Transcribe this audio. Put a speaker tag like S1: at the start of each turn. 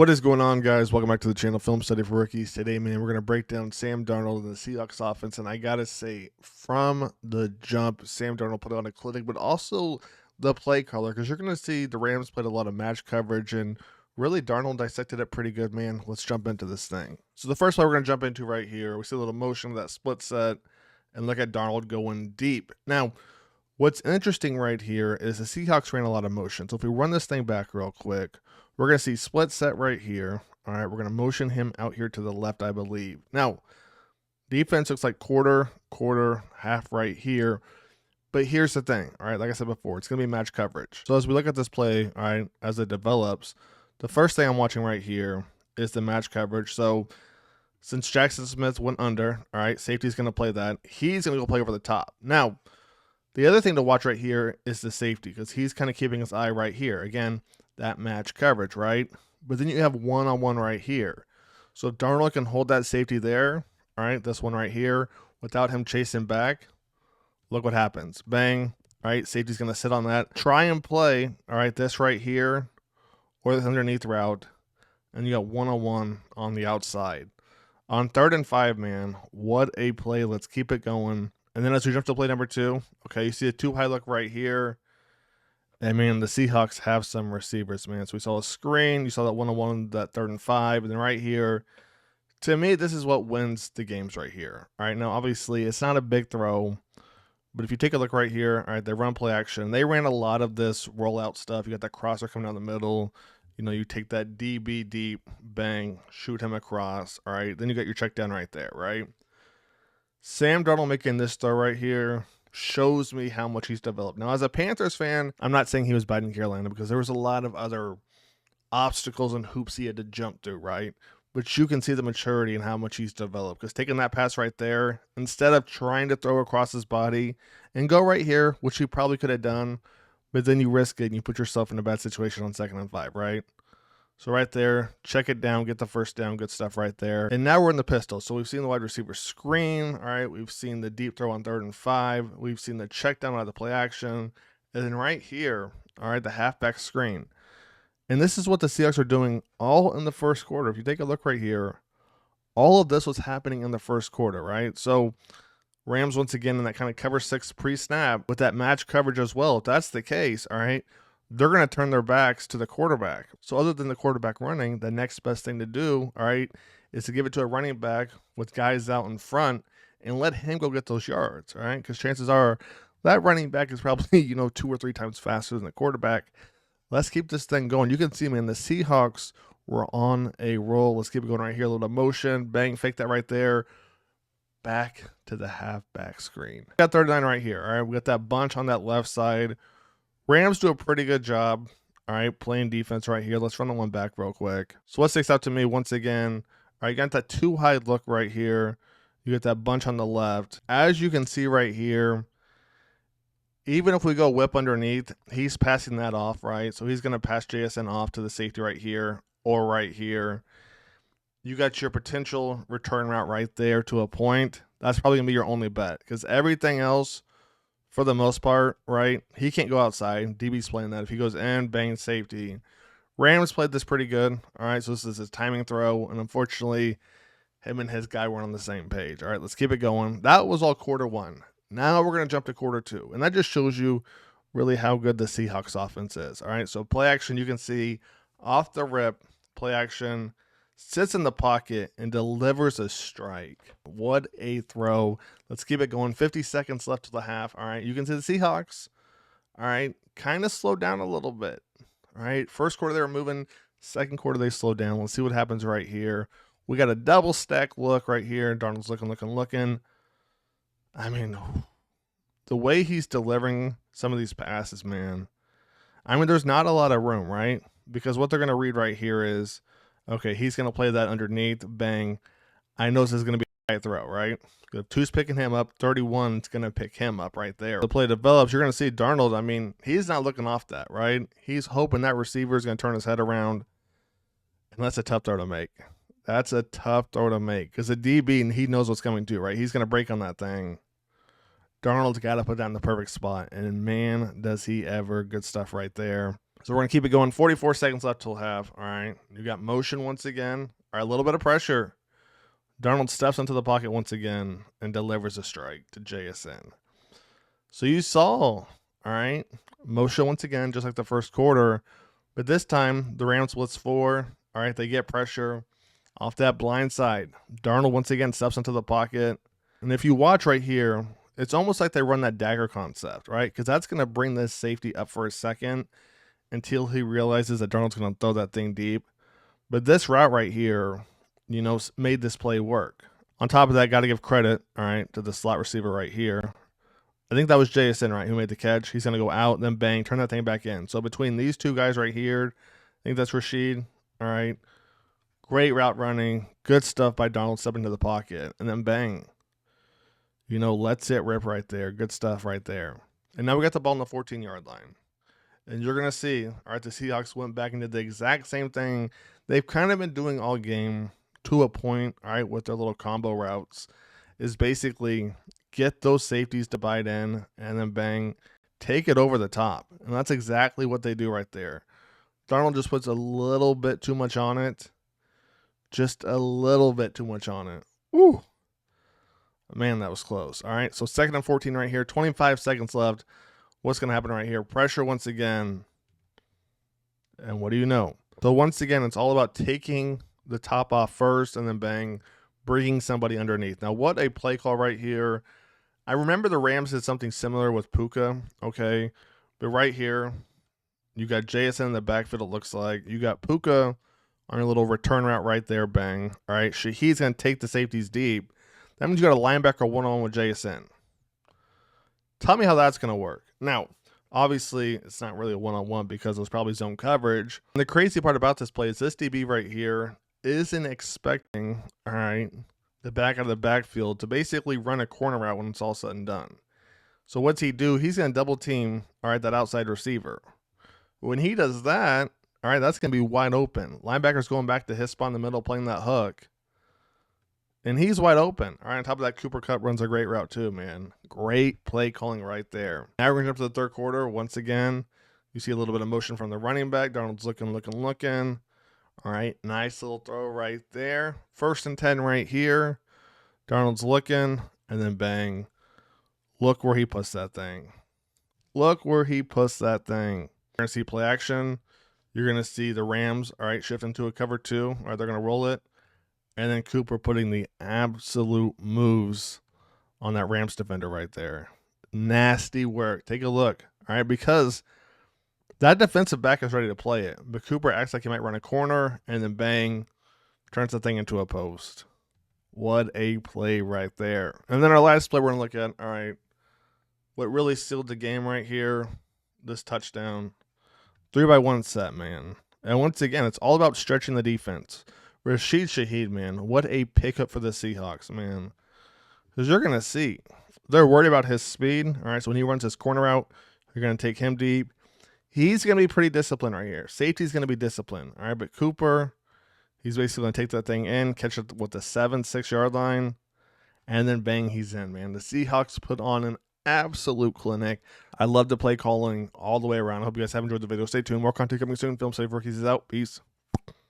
S1: What is going on, guys? Welcome back to the channel, Film Study for Rookies. Today, man, we're going to break down Sam Darnold and the Seahawks offense. And I got to say, from the jump, Sam Darnold put on a clinic, but also the play caller, because you're going to see the Rams played a lot of match coverage, and really Darnold dissected it pretty good, man. Let's jump into this thing. So the first play we're going to jump into right here, we see a little motion of that split set, and look at Darnold going deep. Now, what's interesting right here is the Seahawks ran a lot of motion. So if we run this thing back real quick, we're going to see split set right here. All right, we're going to motion him out here to the left, I believe. Now, defense looks like quarter, half right here. But here's the thing, all right, like I said before, it's going to be match coverage. So as we look at this play, all right, as it develops, the first thing I'm watching right here is the match coverage. So since Jackson Smith went under, all right, safety's going to play that. He's going to go play over the top. Now, the other thing to watch right here is the safety, because he's kind of keeping his eye right here. Again, that match coverage, right? But then you have one-on-one right here. So if Darnold can hold that safety there, all right, this one right here, without him chasing back, look what happens. Bang, all right, safety's going to sit on that. Try and play, all right, this right here, or this underneath route, and you got one-on-one on the outside. On 3rd and 5, man, what a play. Let's keep it going. And then as we jump to play number 2, okay, you see a two-high look right here. And, man, the Seahawks have some receivers, man. So we saw a screen. You saw that one-on-one, that 3rd and 5. And then right here, to me, this is what wins the games right here. All right, now, obviously, it's not a big throw. But if you take a look right here, all right, they run play action. They ran a lot of this rollout stuff. You got that crosser coming down the middle. You know, you take that DB deep, bang, shoot him across. All right, then you got your check down right there, right? Sam Darnold making this throw right here shows me how much he's developed. Now, as a Panthers fan, I'm not saying he was bad in Carolina, because there was a lot of other obstacles and hoops he had to jump through, right? But you can see the maturity and how much he's developed, because taking that pass right there, instead of trying to throw across his body and go right here, which he probably could have done, but then you risk it and you put yourself in a bad situation on 2nd and 5, right? So right there, check it down, get the first down, good stuff right there. And now we're in the pistol. So we've seen the wide receiver screen, all right? We've seen the deep throw on 3rd and 5. We've seen the check down out of the play action. And then right here, all right, the halfback screen. And this is what the Seahawks are doing all in the first quarter. If you take a look right here, all of this was happening in the first quarter, right? So Rams, once again, in that kind of cover 6 pre-snap with that match coverage as well. If that's the case, all right, they're going to turn their backs to the quarterback. So other than the quarterback running, the next best thing to do, all right, is to give it to a running back with guys out in front and let him go get those yards, all right? Because chances are that running back is probably, 2 or 3 times faster than the quarterback. Let's keep this thing going. You can see, man, the Seahawks were on a roll. Let's keep it going right here. A little motion. Bang, fake that right there. Back to the halfback screen. We got 39 right here, all right? We got that bunch on that left side. Rams do a pretty good job, all right, playing defense right here. Let's run the one back real quick. So what sticks out to me once again, all right, you got that too high look right here. You get that bunch on the left. As you can see right here, even if we go whip underneath, he's passing that off, right? So he's going to pass JSN off to the safety right here or right here. You got your potential return route right there to a point. That's probably going to be your only bet, because everything else, for the most part, right, he can't go outside. DB's playing that. If he goes in, bang, safety. Rams played this pretty good. All right, so this is his timing throw, and unfortunately, him and his guy weren't on the same page. All right, let's keep it going. That was all quarter 1. Now we're going to jump to quarter 2, and that just shows you really how good the Seahawks offense is. All right, so play action, you can see off the rip, play action, sits in the pocket and delivers a strike. What a throw. Let's keep it going. 50 seconds left to the half. All right, you can see the Seahawks, all right, kind of slowed down a little bit. All right, first quarter they were moving. Second quarter they slowed down. Let's see what happens right here. We got a double stack look right here. Darnold's looking. I mean, the way he's delivering some of these passes, man. I mean, there's not a lot of room, right? Because what they're going to read right here is, okay, he's going to play that underneath, bang. I know this is going to be a high throw, right? If 2's picking him up, 31's going to pick him up right there. The play develops, you're going to see Darnold, I mean, he's not looking off that, right? He's hoping that receiver is going to turn his head around, and that's a tough throw to make. That's a tough throw to make, because the DB, he knows what's coming to, right? He's going to break on that thing. Darnold's got to put that in the perfect spot, and man, does he ever. Good stuff right there. So we're going to keep it going. 44 seconds left till half. All right. You got motion once again. All right, a little bit of pressure. Darnold steps into the pocket once again and delivers a strike to JSN. So you saw, all right, motion once again, just like the first quarter. But this time, the Rams blitz 4. All right, they get pressure off that blind side. Darnold once again steps into the pocket. And if you watch right here, it's almost like they run that dagger concept, right? Because that's going to bring this safety up for a second until he realizes that Darnold's going to throw that thing deep. But this route right here, you know, made this play work. On top of that, got to give credit, all right, to the slot receiver right here. I think that was JSN, right, who made the catch. He's going to go out, then bang, turn that thing back in. So between these two guys right here, I think that's Rashid, all right. Great route running. Good stuff by Darnold stepping to the pocket. And then bang. You know, lets it rip right there. Good stuff right there. And now we got the ball on the 14-yard line. And you're going to see, all right, the Seahawks went back and did the exact same thing they've kind of been doing all game to a point, all right, with their little combo routes, is basically get those safeties to bite in and then bang, take it over the top. And that's exactly what they do right there. Darnold just puts a little bit too much on it. Just a little bit too much on it. Woo. Man, that was close. All right, so 2nd and 14 right here. 25 seconds left. What's going to happen right here? Pressure once again. And what do you know? So once again, it's all about taking the top off first and then bang, bringing somebody underneath. Now, what a play call right here. I remember the Rams did something similar with Puka, okay? But right here, you got JSN in the backfield, it looks like. You got Puka on a little return route right there, bang. All right, Shahid's going to take the safeties deep. That means you got a linebacker one-on-one with JSN. Tell me how that's going to work. Now, obviously, it's not really a one-on-one because it was probably zone coverage. And the crazy part about this play is this DB right here isn't expecting, all right, the back out of the backfield to basically run a corner route when it's all said and done. So what's he do? He's going to double team, all right, that outside receiver. When he does that, all right, that's going to be wide open. Linebacker's going back to his spot in the middle, playing that hook. And he's wide open. All right, on top of that, Cooper Kupp runs a great route too, man. Great play calling right there. Now we're going to jump to the third quarter. Once again, you see a little bit of motion from the running back. Darnold's looking. All right, nice little throw right there. 1st and 10 right here. Darnold's looking, and then bang. Look where he puts that thing. Look where he puts that thing. You're going to see play action. You're going to see the Rams, all right, shift into a cover 2. All right, they're going to roll it. And then Cooper putting the absolute moves on that Rams defender right there. Nasty work. Take a look. All right, because that defensive back is ready to play it. But Cooper acts like he might run a corner and then bang, turns the thing into a post. What a play right there. And then our last play we're going to look at, all right, what really sealed the game right here, this touchdown. 3-by-1 set, man. And once again, it's all about stretching the defense. Rashid Shaheed, man, what a pickup for the Seahawks, man. Because you're going to see, they're worried about his speed. All right, so when he runs his corner out, you're going to take him deep. He's going to be pretty disciplined right here. Safety's going to be disciplined. All right, but Cooper, he's basically going to take that thing in, catch it with the 7-6-yard line, and then bang, he's in, man. The Seahawks put on an absolute clinic. I love the play calling all the way around. I hope you guys have enjoyed the video. Stay tuned. More content coming soon. Film Safe Rookies is out. Peace.